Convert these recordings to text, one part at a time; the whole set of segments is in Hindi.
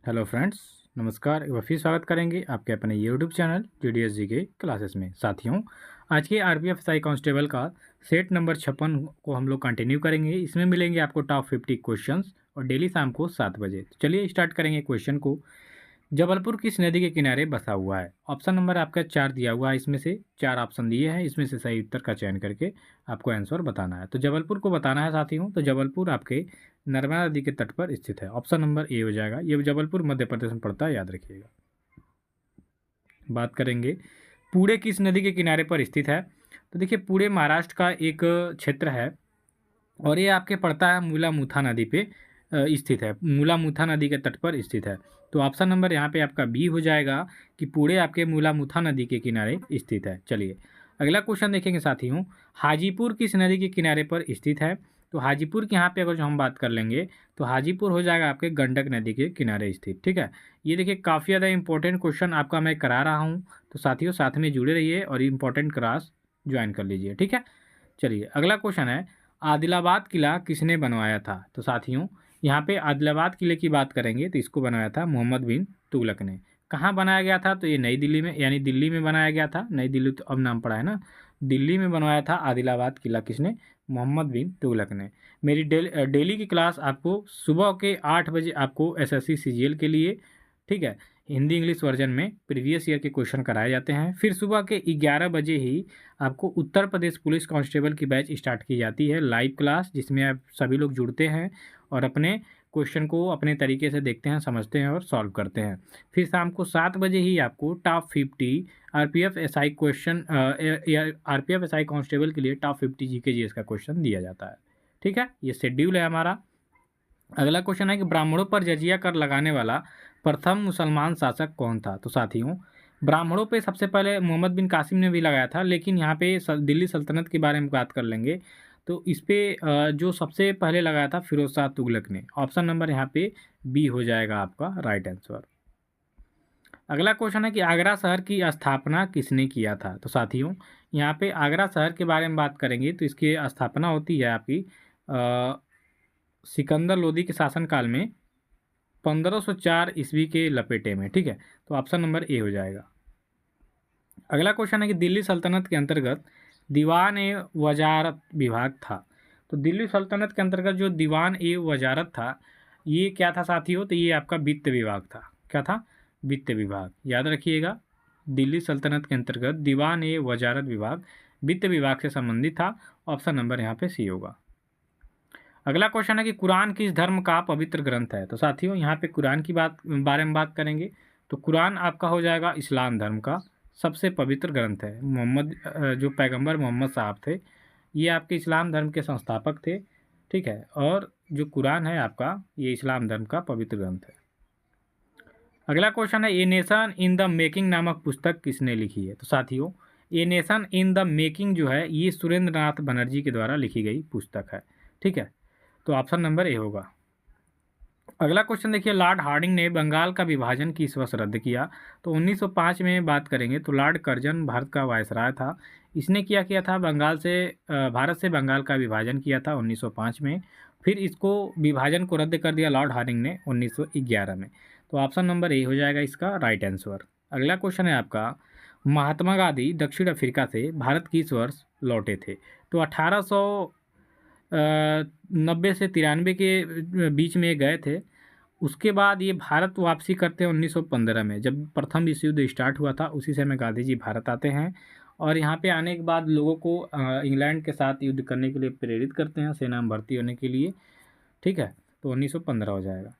हेलो फ्रेंड्स, नमस्कार। एक बार फिर स्वागत करेंगे आपके अपने यूट्यूब चैनल GDSG के क्लासेस में। साथियों, आज के RPF SI कांस्टेबल का सेट नंबर 56 को हम लोग कंटिन्यू करेंगे। इसमें मिलेंगे आपको टॉप 50 क्वेश्चंस और डेली शाम को 7 बजे। तो चलिए स्टार्ट करेंगे क्वेश्चन को। जबलपुर किस नदी के किनारे बसा हुआ है? ऑप्शन नंबर आपका 4 दिया हुआ है। इसमें से 4 ऑप्शन दिए हैं, इसमें से सही उत्तर का चयन करके आपको आंसर बताना है। तो जबलपुर को बताना है साथियों। तो जबलपुर आपके नर्मदा नदी के तट पर स्थित है। ऑप्शन नंबर ए हो जाएगा। ये जबलपुर मध्य प्रदेश में पड़ता है, याद रखिएगा। बात करेंगे पुणे किस नदी के किनारे पर स्थित है। तो देखिए, पुणे महाराष्ट्र का एक क्षेत्र है और ये आपके पड़ता है मूलामुथा नदी पे स्थित है। मूलामुथा नदी के तट पर स्थित है। तो ऑप्शन नंबर यहाँ पे आपका बी हो जाएगा कि पुणे आपके मूलामुथा नदी के किनारे स्थित है। चलिए अगला क्वेश्चन देखेंगे साथियों। हाजीपुर किस नदी के किनारे पर स्थित है? तो हाजीपुर की यहाँ पे अगर जो हम बात कर लेंगे तो हाजीपुर हो जाएगा आपके गंडक नदी के किनारे स्थित। ठीक है, ये देखिए काफ़ी ज़्यादा इंपॉर्टेंट क्वेश्चन आपका मैं करा रहा हूँ। तो साथियों साथ में जुड़े रहिए और इंपॉर्टेंट क्लास ज्वाइन कर लीजिए। ठीक है, चलिए अगला क्वेश्चन है, आदिलाबाद किला किसने बनवाया था? तो साथियों यहाँ पे आदिलाबाद किले की बात करेंगे तो इसको बनाया था मोहम्मद बिन तुगलक ने। कहाँ बनाया गया था? तो ये नई दिल्ली में, यानी दिल्ली में बनाया गया था। नई दिल्ली तो अब नाम पड़ा है ना। दिल्ली में बनवाया था आदिलाबाद किला किसने? मोहम्मद बिन तुगलक ने। मेरी डेली की क्लास आपको सुबह के 8 बजे आपको SSC CGL के लिए, ठीक है, हिंदी इंग्लिश वर्जन में प्रीवियस ईयर के क्वेश्चन कराए जाते हैं। फिर सुबह के 11 बजे ही आपको उत्तर प्रदेश पुलिस कांस्टेबल की बैच स्टार्ट की जाती है, लाइव क्लास, जिसमें आप सभी लोग जुड़ते हैं और अपने क्वेश्चन को अपने तरीके से देखते हैं, समझते हैं और सॉल्व करते हैं। फिर शाम को 7 बजे ही आपको top 50 RPF SI question RPF SI constable के लिए टॉप 50 GK GS का क्वेश्चन दिया जाता है। ठीक है, ये शेड्यूल है हमारा। अगला क्वेश्चन है कि ब्राह्मणों पर जजिया कर लगाने वाला प्रथम मुसलमान शासक कौन था? तो साथियों ब्राह्मणों पे सबसे पहले मोहम्मद बिन कासिम ने भी लगाया था, लेकिन यहाँ पे दिल्ली सल्तनत के बारे में बात कर लेंगे तो इस पे जो सबसे पहले लगाया था फिरोज शाह तुगलक ने। ऑप्शन नंबर यहाँ पे बी हो जाएगा आपका राइट आंसर। अगला क्वेश्चन है कि आगरा शहर की स्थापना किसने किया था? तो साथियों यहाँ पे आगरा शहर के बारे में बात करेंगे तो इसकी स्थापना होती है आपकी सिकंदर लोदी के शासनकाल में 1504 ईस्वी के लपेटे में। ठीक है, तो ऑप्शन नंबर ए हो जाएगा। अगला क्वेश्चन है कि दिल्ली सल्तनत के अंतर्गत दीवान ए वजारत विभाग था। तो दिल्ली सल्तनत के अंतर्गत जो दीवान ए वजारत था, ये क्या था साथियों? तो ये आपका वित्त विभाग था। क्या था? वित्त विभाग, याद रखिएगा। दिल्ली सल्तनत के अंतर्गत दीवान ए वजारत विभाग वित्त विभाग से संबंधित था। ऑप्शन नंबर यहाँ पे सी होगा। अगला क्वेश्चन है कि कुरान किस धर्म का पवित्र ग्रंथ है? तो साथियों यहाँ पे कुरान की बारे में बात करेंगे तो कुरान आपका हो जाएगा इस्लाम धर्म का सबसे पवित्र ग्रंथ है। जो पैगंबर मोहम्मद साहब थे, ये आपके इस्लाम धर्म के संस्थापक थे। ठीक है, और जो कुरान है आपका, ये इस्लाम धर्म का पवित्र ग्रंथ है। अगला क्वेश्चन है a nation in the making नामक पुस्तक किसने लिखी है? तो साथियों a nation in the making जो है ये सुरेंद्र नाथ बनर्जी के द्वारा लिखी गई पुस्तक है। ठीक है, तो ऑप्शन नंबर ए होगा। अगला क्वेश्चन देखिए, लॉर्ड हार्डिंग ने बंगाल का विभाजन किस वर्ष रद्द किया? तो 1905 में बात करेंगे तो लॉर्ड कर्जन भारत का वायसराय था। इसने क्या किया था? भारत से बंगाल का विभाजन किया था 1905 में। फिर इसको विभाजन को रद्द कर दिया लॉर्ड हार्डिंग ने 1911 में। तो ऑप्शन नंबर ए हो जाएगा इसका राइट आंसर। अगला क्वेश्चन है आपका, महात्मा गांधी दक्षिण अफ्रीका से भारत किस वर्ष लौटे थे? तो 1890 से 93 के बीच में गए थे। उसके बाद ये भारत वापसी करते हैं 1915 में, जब प्रथम विश्व युद्ध स्टार्ट हुआ था। उसी समय गांधी जी भारत आते हैं और यहाँ पे आने के बाद लोगों को इंग्लैंड के साथ युद्ध करने के लिए प्रेरित करते हैं, सेना में भर्ती होने के लिए। ठीक है, तो 1915 हो जाएगा।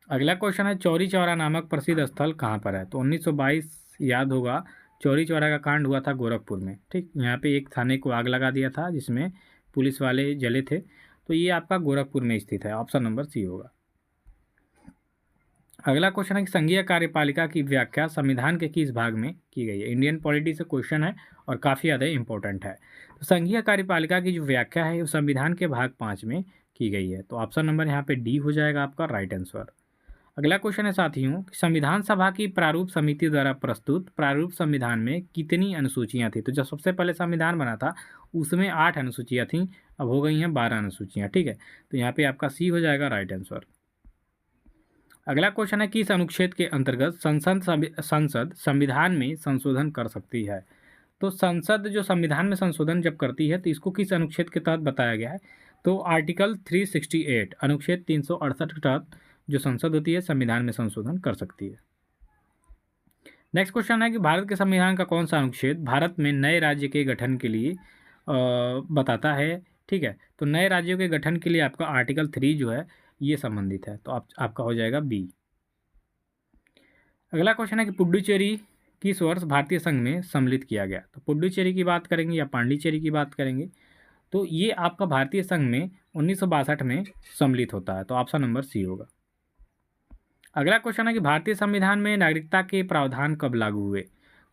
अगला क्वेश्चन है, चौरी चौरा नामक प्रसिद्ध स्थल कहाँ पर है? तो 1922 याद होगा, चौरी चौरा का कांड हुआ था गोरखपुर में। ठीक, यहाँ पे एक थाने को आग लगा दिया था जिसमें पुलिस वाले जले थे। तो ये आपका गोरखपुर में स्थित है। ऑप्शन नंबर सी होगा। अगला क्वेश्चन है कि संघीय कार्यपालिका की व्याख्या संविधान के किस भाग में की गई है? इंडियन पॉलिटी से क्वेश्चन है और काफ़ी ज़्यादा इंपॉर्टेंट है। तो संघीय कार्यपालिका की जो व्याख्या है वो संविधान के भाग 5 में की गई है। तो ऑप्शन नंबर यहाँ पे डी हो जाएगा आपका राइट आंसर। अगला क्वेश्चन है साथियों, संविधान सभा की प्रारूप समिति द्वारा प्रस्तुत प्रारूप संविधान में कितनी अनुसूचियां थी? तो जब सबसे पहले संविधान बना था उसमें 8 अनुसूचियां थीं, अब हो गई हैं 12 अनुसूचियां। ठीक है, तो यहाँ पे आपका सी हो जाएगा राइट आंसर। अगला क्वेश्चन है, किस अनुच्छेद के अंतर्गत संसद संविधान में संशोधन कर सकती है? तो संसद जो संविधान में संशोधन जब करती है तो इसको किस अनुच्छेद के तहत बताया गया है? तो आर्टिकल 368 अनुच्छेद 368 के तहत जो संसद होती है संविधान में संशोधन कर सकती है। नेक्स्ट क्वेश्चन है कि भारत के संविधान का कौन सा अनुच्छेद भारत में नए राज्य के गठन के लिए बताता है? ठीक है, तो नए राज्यों के गठन के लिए आपका आर्टिकल 3 जो है ये संबंधित है, तो आपका हो जाएगा बी। अगला क्वेश्चन है कि पुडुचेरी किस वर्ष भारतीय संघ में सम्मिलित किया गया? तो पुडुचेरी की बात करेंगे या पांडिचेरी की बात करेंगे? तो ये आपका भारतीय संघ में 1962 में सम्मिलित होता है, तो ऑप्शन नंबर सी होगा। अगला क्वेश्चन है कि भारतीय संविधान में नागरिकता के प्रावधान कब लागू हुए?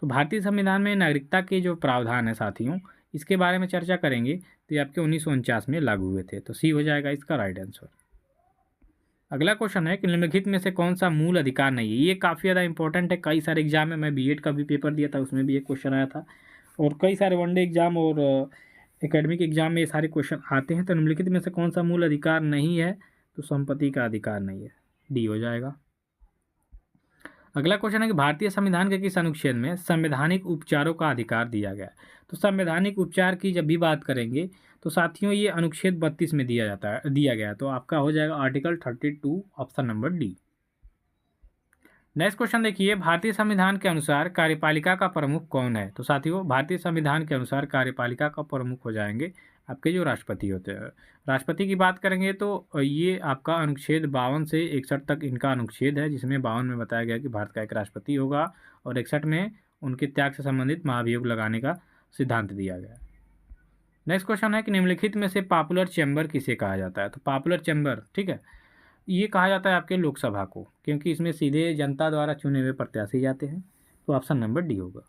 तो भारतीय संविधान में नागरिकता के जो प्रावधान है साथियों, इसके बारे में चर्चा करेंगे, तो ये आपके 1949 में लागू हुए थे, तो सी हो जाएगा इसका राइट आंसर। अगला क्वेश्चन है कि निम्नलिखित में से कौन सा मूल अधिकार नहीं है? ये काफ़ी ज़्यादा इंपॉर्टेंट है, कई सारे एग्जाम में, मैं बीएड का भी पेपर दिया था उसमें भी एक क्वेश्चन आया था, और कई सारे वनडे एग्जाम और एकेडमिक एग्जाम में ये सारे क्वेश्चन आते हैं। तो निम्नलिखित में से कौन सा मूल अधिकार नहीं है? तो संपत्ति का अधिकार नहीं है, डी हो जाएगा। अगला क्वेश्चन है कि भारतीय संविधान के किस अनुच्छेद में संवैधानिक उपचारों का अधिकार दिया गया है? तो संवैधानिक उपचार की जब भी बात करेंगे तो साथियों ये अनुच्छेद 32 में दिया गया है, तो आपका हो जाएगा article 32 option number D. Next question देखिए, भारतीय संविधान के अनुसार कार्यपालिका का प्रमुख कौन है? तो साथियों भारतीय संविधान के अनुसार कार्यपालिका का प्रमुख हो जाएंगे आपके जो राष्ट्रपति होते हैं। राष्ट्रपति की बात करेंगे तो ये आपका अनुच्छेद 52 से 61 तक इनका अनुच्छेद है, जिसमें 52 में बताया गया कि भारत का एक राष्ट्रपति होगा और 61 में उनके त्याग से संबंधित महाभियोग लगाने का सिद्धांत दिया गया। नेक्स्ट क्वेश्चन है कि निम्नलिखित में से पॉपुलर चैम्बर किसे कहा जाता है? तो पॉपुलर चैम्बर, ठीक है, ये कहा जाता है आपके लोकसभा को, क्योंकि इसमें सीधे जनता द्वारा चुने हुए प्रत्याशी जाते हैं, तो ऑप्शन नंबर डी होगा।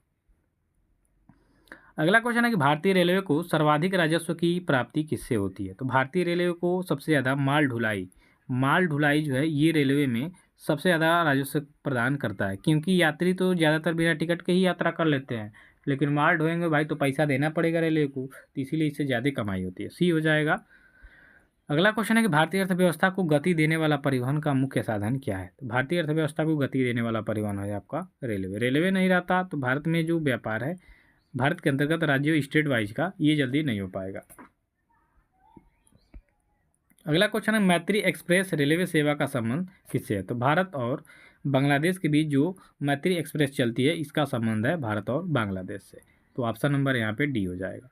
अगला क्वेश्चन है कि भारतीय रेलवे को सर्वाधिक राजस्व की प्राप्ति किससे होती है? तो भारतीय रेलवे को सबसे ज़्यादा माल ढुलाई जो है ये रेलवे में सबसे ज़्यादा राजस्व प्रदान करता है, क्योंकि यात्री तो ज़्यादातर बिना टिकट के ही यात्रा कर लेते हैं, लेकिन माल ढोएंगे भाई तो पैसा देना पड़ेगा रेलवे को, तो इसीलिए इससे ज़्यादा कमाई होती है, सी हो जाएगा। अगला क्वेश्चन है कि भारतीय अर्थव्यवस्था को गति देने वाला परिवहन का मुख्य साधन क्या है? तो भारतीय अर्थव्यवस्था को गति देने वाला परिवहन है आपका रेलवे नहीं रहता तो भारत में जो व्यापार है भारत के अंतर्गत राज्यों स्टेट वाइज का ये जल्दी नहीं हो पाएगा। अगला क्वेश्चन है, मैत्री एक्सप्रेस रेलवे सेवा का संबंध किससे है? तो भारत और बांग्लादेश के बीच जो मैत्री एक्सप्रेस चलती है इसका संबंध है भारत और बांग्लादेश से, तो ऑप्शन नंबर यहाँ पे डी हो जाएगा।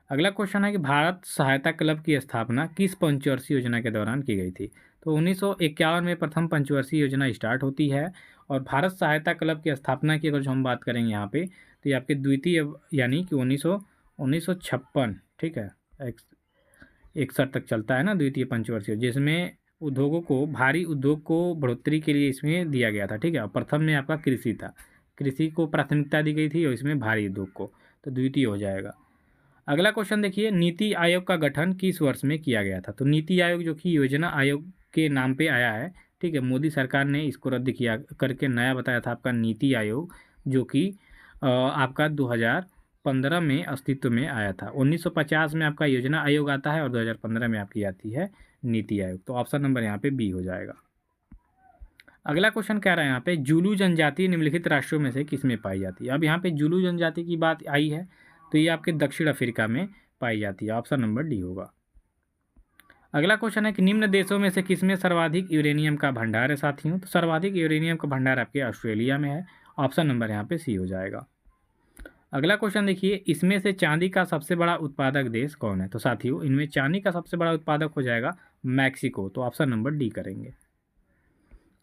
अगला क्वेश्चन है कि भारत सहायता क्लब की स्थापना किस पंचवर्षीय योजना के दौरान की गई थी? तो 1951 में प्रथम पंचवर्षीय योजना स्टार्ट होती है, और भारत सहायता क्लब की स्थापना की अगर जो हम बात करेंगे यहाँ पे तो ये आपके द्वितीय यानी कि 1956, ठीक है, 61 तक चलता है ना द्वितीय पंचवर्षीय, जिसमें उद्योगों को भारी उद्योग को बढ़ोतरी के लिए इसमें दिया गया था, ठीक है। प्रथम में आपका कृषि था, कृषि को प्राथमिकता दी गई थी और इसमें भारी उद्योग को, तो द्वितीय हो जाएगा। अगला क्वेश्चन देखिए, नीति आयोग का गठन किस वर्ष में किया गया था? तो नीति आयोग जो कि योजना आयोग के नाम पे आया है, ठीक है, मोदी सरकार ने इसको रद्द किया करके नया बताया था आपका नीति आयोग, जो कि आपका 2015 में अस्तित्व में आया था। 1950 में आपका योजना आयोग आता है और 2015 में आपकी आती है नीति आयोग, तो ऑप्शन नंबर यहाँ पे बी हो जाएगा। अगला क्वेश्चन कह रहा है यहाँ पे, जुलू जनजाति निम्नलिखित राष्ट्रों में से किस में पाई जाती है? अब यहाँ पे जुलू जनजाति की बात आई है तो ये आपके दक्षिण अफ्रीका में पाई जाती है, ऑप्शन नंबर डी होगा। अगला क्वेश्चन है कि निम्न देशों में से किसमें सर्वाधिक यूरेनियम का भंडार है साथियों? तो सर्वाधिक यूरेनियम का भंडार आपके ऑस्ट्रेलिया में है, ऑप्शन नंबर यहाँ पे सी हो जाएगा। अगला क्वेश्चन देखिए, इसमें से चांदी का सबसे बड़ा उत्पादक देश कौन है? तो साथियों इनमें चांदी का सबसे बड़ा उत्पादक हो जाएगा मैक्सिको, तो ऑप्शन नंबर डी करेंगे।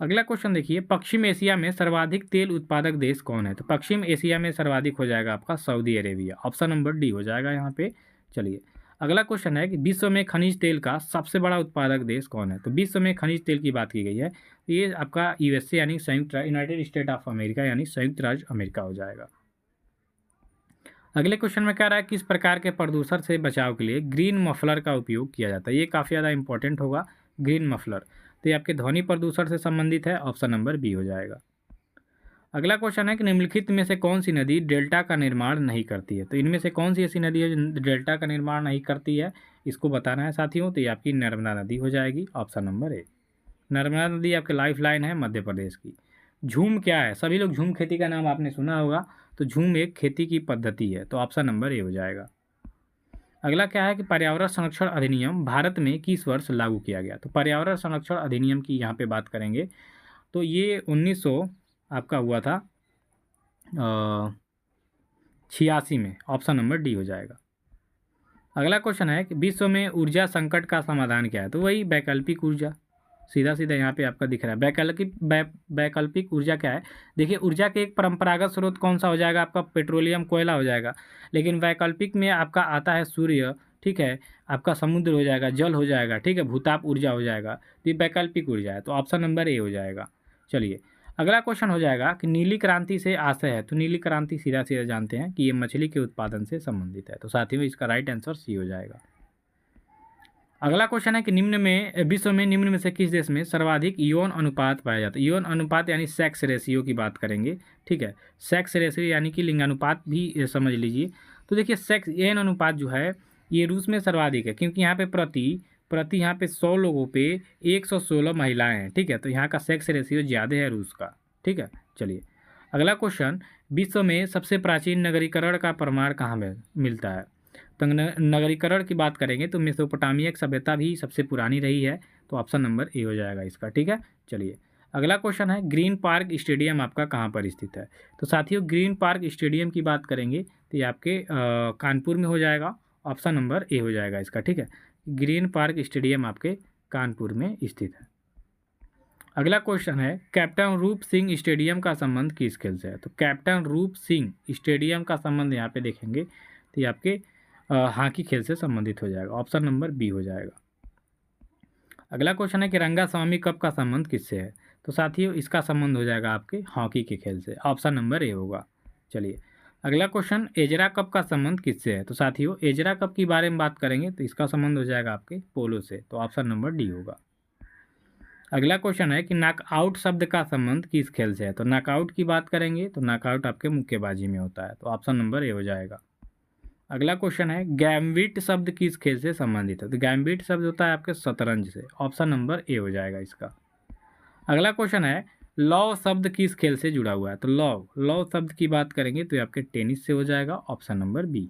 अगला क्वेश्चन देखिए, पश्चिम एशिया में सर्वाधिक तेल उत्पादक देश कौन है? तो पश्चिम एशिया में सर्वाधिक हो जाएगा आपका Saudi Arabia, option number D हो जाएगा यहाँ पे। चलिए अगला क्वेश्चन है कि विश्व में खनिज तेल का सबसे बड़ा उत्पादक देश कौन है? तो विश्व में खनिज तेल की बात की गई है, ये आपका यूएसए यानी यूनाइटेड स्टेट ऑफ अमेरिका यानी संयुक्त राज्य अमेरिका हो जाएगा। अगले क्वेश्चन में कह रहा है किस प्रकार के प्रदूषण से बचाव के लिए ग्रीन मफलर का उपयोग किया जाता है? ये काफ़ी ज़्यादा इंपॉर्टेंट होगा ग्रीन मफलर, तो ये आपके ध्वनि प्रदूषण से संबंधित है, ऑप्शन नंबर बी हो जाएगा। अगला क्वेश्चन है कि निम्नलिखित में से कौन सी नदी डेल्टा का निर्माण नहीं करती है? तो इनमें से कौन सी ऐसी नदी है जो डेल्टा का निर्माण नहीं करती है, इसको बताना है साथियों, तो ये आपकी नर्मदा नदी हो जाएगी, ऑप्शन नंबर ए। नर्मदा नदी आपके लाइफ लाइन है मध्य प्रदेश की। झूम क्या है? सभी लोग झूम खेती का नाम आपने सुना होगा, तो झूम एक खेती की पद्धति है, तो ऑप्शन नंबर ए हो जाएगा। अगला क्या है कि पर्यावरण संरक्षण अधिनियम भारत में किस वर्ष लागू किया गया? तो पर्यावरण संरक्षण अधिनियम की यहाँ पे बात करेंगे तो ये 1900 आपका हुआ था 86 में, ऑप्शन नंबर डी हो जाएगा। अगला क्वेश्चन है कि विश्व में ऊर्जा संकट का समाधान क्या है? तो वही वैकल्पिक ऊर्जा, सीधा सीधा यहाँ पे आपका दिख रहा है। वैकल्पिक ऊर्जा क्या है? देखिए, ऊर्जा के एक परंपरागत स्रोत कौन सा हो जाएगा आपका? पेट्रोलियम, कोयला हो जाएगा। लेकिन वैकल्पिक में आपका आता है सूर्य, ठीक है, आपका समुद्र हो जाएगा, जल हो जाएगा, ठीक है, भूताप ऊर्जा हो जाएगा। तो ये वैकल्पिक ऊर्जा है, तो ऑप्शन नंबर ए हो जाएगा। चलिए, अगला क्वेश्चन हो जाएगा कि नीली क्रांति से आशय है? तो नीली क्रांति सीधा सीधा जानते हैं कि ये मछली के उत्पादन से संबंधित है, तो साथियों इसका राइट आंसर सी हो जाएगा। अगला क्वेश्चन है कि विश्व में निम्न में से किस देश में सर्वाधिक यौन अनुपात पाया जाता है? यौन अनुपात यानी सेक्स रेशियो की बात करेंगे, ठीक है, सेक्स रेशियो यानी कि लिंगानुपात भी समझ लीजिए। तो देखिए, सेक्स यौन अनुपात जो है ये रूस में सर्वाधिक है, क्योंकि यहाँ पे प्रति यहाँ पे 100 लोगों पे 116 महिलाएं हैं, ठीक है, तो यहाँ का सेक्स रेशियो ज़्यादा है रूस का, ठीक है। चलिए, अगला क्वेश्चन, विश्व में सबसे प्राचीन नगरीकरण का प्रमाण कहाँ में मिलता है? तो नगरीकरण की बात करेंगे तो मेसोपोटामिया की सभ्यता भी सबसे पुरानी रही है, तो ऑप्शन नंबर ए हो जाएगा इसका, ठीक है। चलिए, अगला क्वेश्चन है ग्रीन पार्क स्टेडियम आपका कहाँ पर स्थित है? तो साथियों, ग्रीन पार्क स्टेडियम की बात करेंगे तो ये आपके कानपुर में हो जाएगा, ऑप्शन नंबर ए हो जाएगा इसका, ठीक है। ग्रीन पार्क स्टेडियम आपके कानपुर में स्थित है। अगला क्वेश्चन है कैप्टन रूप सिंह स्टेडियम का संबंध किस खेल से है? तो कैप्टन रूप सिंह स्टेडियम का संबंध यहाँ पे देखेंगे तो ये आपके हॉकी खेल से संबंधित हो जाएगा, ऑप्शन नंबर बी हो जाएगा। अगला क्वेश्चन है कि रंगास्वामी कप का संबंध किससे है? तो साथियों इसका संबंध हो जाएगा आपके हॉकी के खेल से, ऑप्शन नंबर ए होगा। चलिए, अगला क्वेश्चन, एजरा कप का संबंध किससे है? तो साथियों एजरा कप के बारे में बात करेंगे तो इसका संबंध हो जाएगा आपके पोलो से, तो ऑप्शन नंबर डी होगा। अगला क्वेश्चन है कि नॉकआउट शब्द का संबंध किस खेल से है? तो नॉकआउट की बात करेंगे तो नॉकआउट आपके मुक्केबाजी में होता है, तो ऑप्शन नंबर ए हो जाएगा। अगला क्वेश्चन है गैम्बिट शब्द किस खेल से संबंधित है? तो गैम्बिट शब्द होता है आपके शतरंज से, ऑप्शन नंबर ए हो जाएगा इसका। अगला क्वेश्चन है लव शब्द किस खेल से जुड़ा हुआ है? तो लव शब्द की बात करेंगे तो ये आपके टेनिस से हो जाएगा, ऑप्शन नंबर बी।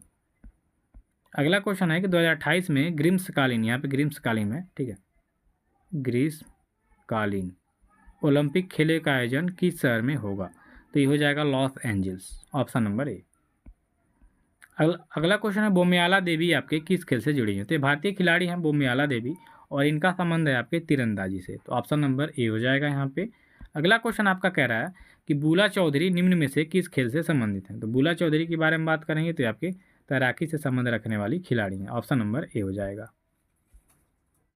अगला क्वेश्चन है कि 2028 में ग्रीष्मकालीन, यहाँ पे ग्रीष्मकालीन है, ठीक है, ग्रीष्मकालीन ओलंपिक खेलों का आयोजन किस शहर में होगा? तो ये हो जाएगा Los Angeles, option number A. अगला क्वेश्चन है बोमियाला देवी आपके किस खेल से जुड़ी हैं? तो ये भारतीय खिलाड़ी हैं बोमियाला देवी, और इनका संबंध है आपके तीरंदाजी से, तो ऑप्शन नंबर ए हो जाएगा यहाँ पे। अगला क्वेश्चन आपका कह रहा है कि बुला चौधरी निम्न में से किस खेल से संबंधित हैं? तो बुला चौधरी के बारे में बात करेंगे तो आपके तैराकी से संबंध रखने वाली खिलाड़ी हैं, ऑप्शन नंबर ए हो जाएगा।